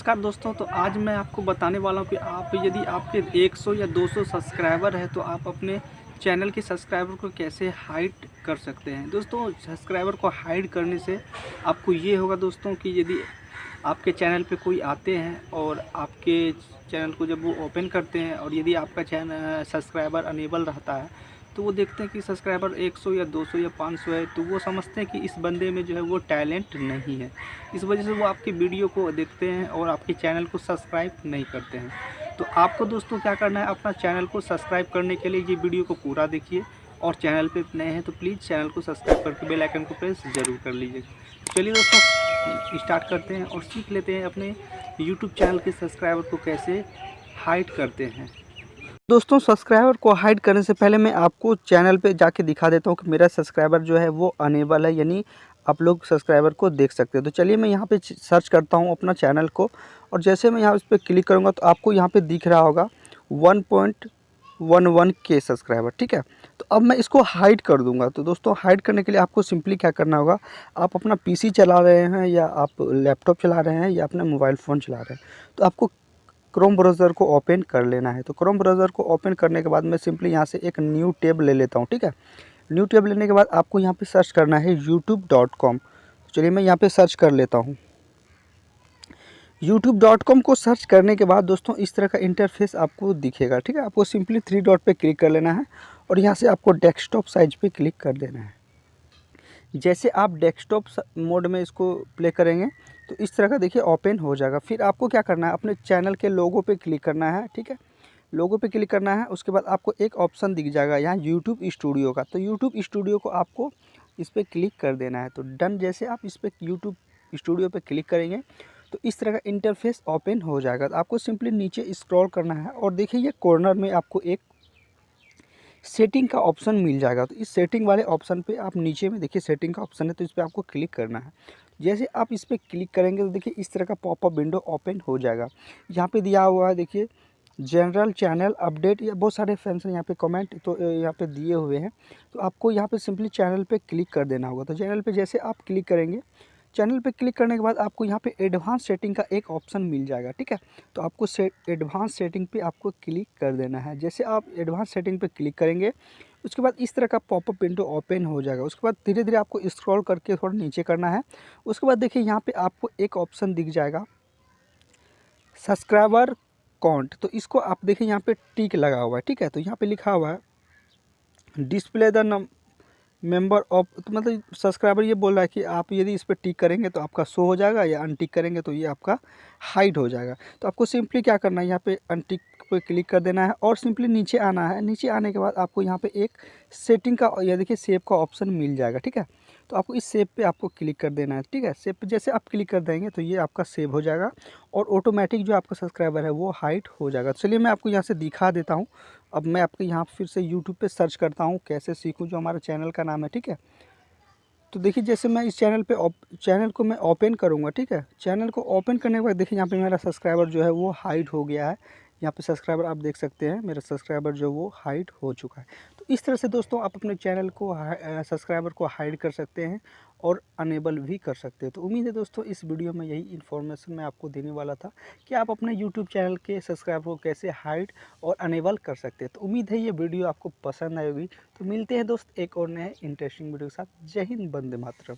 नमस्कार दोस्तों। तो आज मैं आपको बताने वाला हूँ कि आप यदि आपके 100 या 200 सब्सक्राइबर है तो आप अपने चैनल के सब्सक्राइबर को कैसे हाइड कर सकते हैं। दोस्तों, सब्सक्राइबर को हाइड करने से आपको ये होगा दोस्तों कि यदि आपके चैनल पे कोई आते हैं और आपके चैनल को जब वो ओपन करते हैं और यदि आपका चैनल सब्सक्राइबर अनेबल रहता है तो वो देखते हैं कि सब्सक्राइबर 100 या 200 या 500 है, तो वो समझते हैं कि इस बंदे में जो है वो टैलेंट नहीं है। इस वजह से वो आपकी वीडियो को देखते हैं और आपके चैनल को सब्सक्राइब नहीं करते हैं। तो आपको दोस्तों क्या करना है, अपना चैनल को सब्सक्राइब करने के लिए ये वीडियो को पूरा देखिए और चैनल पे नए हैं तो प्लीज़ चैनल को सब्सक्राइब करके बेल आइकन को प्रेस ज़रूर कर लीजिएगा। चलिए दोस्तों, स्टार्ट करते हैं और सीख लेते हैं अपने यूट्यूब चैनल के सब्सक्राइबर को कैसे हाइड करते हैं। दोस्तों, सब्सक्राइबर को हाइड करने से पहले मैं आपको चैनल पे जाके दिखा देता हूँ कि मेरा सब्सक्राइबर जो है वो अनेबल है, यानी आप लोग सब्सक्राइबर को देख सकते हैं। तो चलिए मैं यहाँ पे सर्च करता हूँ अपना चैनल को और जैसे मैं यहाँ इस पर क्लिक करूँगा तो आपको यहाँ पे दिख रहा होगा 1.11 के सब्सक्राइबर। ठीक है, तो अब मैं इसको हाइड कर दूंगा। तो दोस्तों, हाइड करने के लिए आपको सिंपली क्या करना होगा, आप अपना पीसी चला रहे हैं या आप लैपटॉप चला रहे हैं या अपना मोबाइल फ़ोन चला रहे हैं तो आपको क्रोम ब्राउज़र को ओपन कर लेना है। तो क्रोम ब्राउज़र को ओपन करने के बाद मैं सिंपली यहाँ से एक न्यू टैब ले लेता हूँ। ठीक है, न्यू टैब लेने के बाद आपको यहाँ पे सर्च करना है youtube.com। चलिए मैं यहाँ पे सर्च कर लेता हूँ। youtube.com को सर्च करने के बाद दोस्तों इस तरह का इंटरफेस आपको दिखेगा। ठीक है, आपको सिंपली 3 डॉट पे क्लिक कर लेना है और यहाँ से आपको डेस्कटॉप साइज पे क्लिक कर देना है। जैसे आप डेस्कटॉप मोड में इसको प्ले करेंगे तो इस तरह का देखिए ओपन हो जाएगा। फिर आपको क्या करना है, अपने चैनल के लोगो पे क्लिक करना है। ठीक है, लोगो पे क्लिक करना है, उसके बाद आपको एक ऑप्शन दिख जाएगा यहाँ यूट्यूब स्टूडियो का। तो यूट्यूब स्टूडियो को आपको इस पर क्लिक कर देना है। तो डन, जैसे आप इस पर यूट्यूब स्टूडियो पे क्लिक करेंगे तो इस तरह का इंटरफेस ओपन हो जाएगा। तो आपको सिंपली नीचे स्क्रॉल करना है और देखिए ये कॉर्नर में आपको एक सेटिंग का ऑप्शन मिल जाएगा। तो इस सेटिंग वाले ऑप्शन पे आप नीचे में देखिए सेटिंग का ऑप्शन है, तो इस पर आपको क्लिक करना है। जैसे आप इस पर क्लिक करेंगे तो देखिए इस तरह का पॉपअप विंडो ओपन हो जाएगा। यहाँ पे दिया हुआ है देखिए जनरल चैनल अपडेट, या बहुत सारे फैंस हैं यहाँ पे कमेंट तो यहाँ पे दिए हुए हैं। तो आपको यहाँ पे सिंपली चैनल पे क्लिक कर देना होगा। तो चैनल पे जैसे आप क्लिक करेंगे, चैनल पे क्लिक करने के बाद आपको यहाँ पे एडवांस सेटिंग का एक ऑप्शन मिल जाएगा। ठीक है, तो आपको एडवांस सेटिंग पे आपको क्लिक कर देना है। जैसे आप एडवांस सेटिंग पे क्लिक करेंगे उसके बाद इस तरह का पॉपअप विंडो ओपन हो जाएगा। उसके बाद धीरे धीरे आपको स्क्रॉल करके थोड़ा नीचे करना है। उसके बाद देखिए यहाँ पे आपको एक ऑप्शन दिख जाएगा सब्सक्राइबर काउंट। तो इसको आप देखिए यहाँ पे टिक लगा हुआ है। ठीक है, तो यहाँ पे लिखा हुआ है डिस्प्ले द मेंबर ऑफ, तो मतलब सब्सक्राइबर ये बोल रहा है कि आप यदि इस पर टिक करेंगे तो आपका शो हो जाएगा, या अनटिक करेंगे तो ये आपका हाइड हो जाएगा। तो आपको सिंपली क्या करना है, यहाँ पे अनटिक पे क्लिक कर देना है और सिंपली नीचे आना है। नीचे आने के बाद आपको यहाँ पे एक सेटिंग का या देखिए सेव का ऑप्शन मिल जाएगा। ठीक है, तो आपको इस सेव पे आपको क्लिक कर देना है। ठीक है, सेव पे जैसे आप क्लिक कर देंगे तो ये आपका सेव हो जाएगा और ऑटोमेटिक जो आपका सब्सक्राइबर है वो हाइड हो जाएगा। चलिए मैं आपको यहाँ से दिखा देता हूँ। अब मैं आपके यहाँ फिर से यूट्यूब पे सर्च करता हूँ कैसे सीखूँ, जो हमारा चैनल का नाम है। ठीक है, तो देखिए जैसे मैं इस चैनल पे चैनल को मैं ओपन करूँगा। ठीक है, चैनल को ओपन करने के बाद देखिए यहाँ पे मेरा सब्सक्राइबर जो है वो हाइड हो गया है। यहाँ पे सब्सक्राइबर आप देख सकते हैं, मेरा सब्सक्राइबर जो वो हाइड हो चुका है। तो इस तरह से दोस्तों आप अपने चैनल को सब्सक्राइबर को हाइड कर सकते हैं और अनेबल भी कर सकते हैं। तो उम्मीद है दोस्तों इस वीडियो में यही इन्फॉर्मेशन मैं आपको देने वाला था कि आप अपने यूट्यूब चैनल के सब्सक्राइबर को कैसे हाइड और अनेबल कर सकते हैं। तो उम्मीद है ये वीडियो आपको पसंद आएगी। तो मिलते हैं दोस्त एक और नए इंटरेस्टिंग वीडियो के साथ। जय हिंद, वंदे मातरम।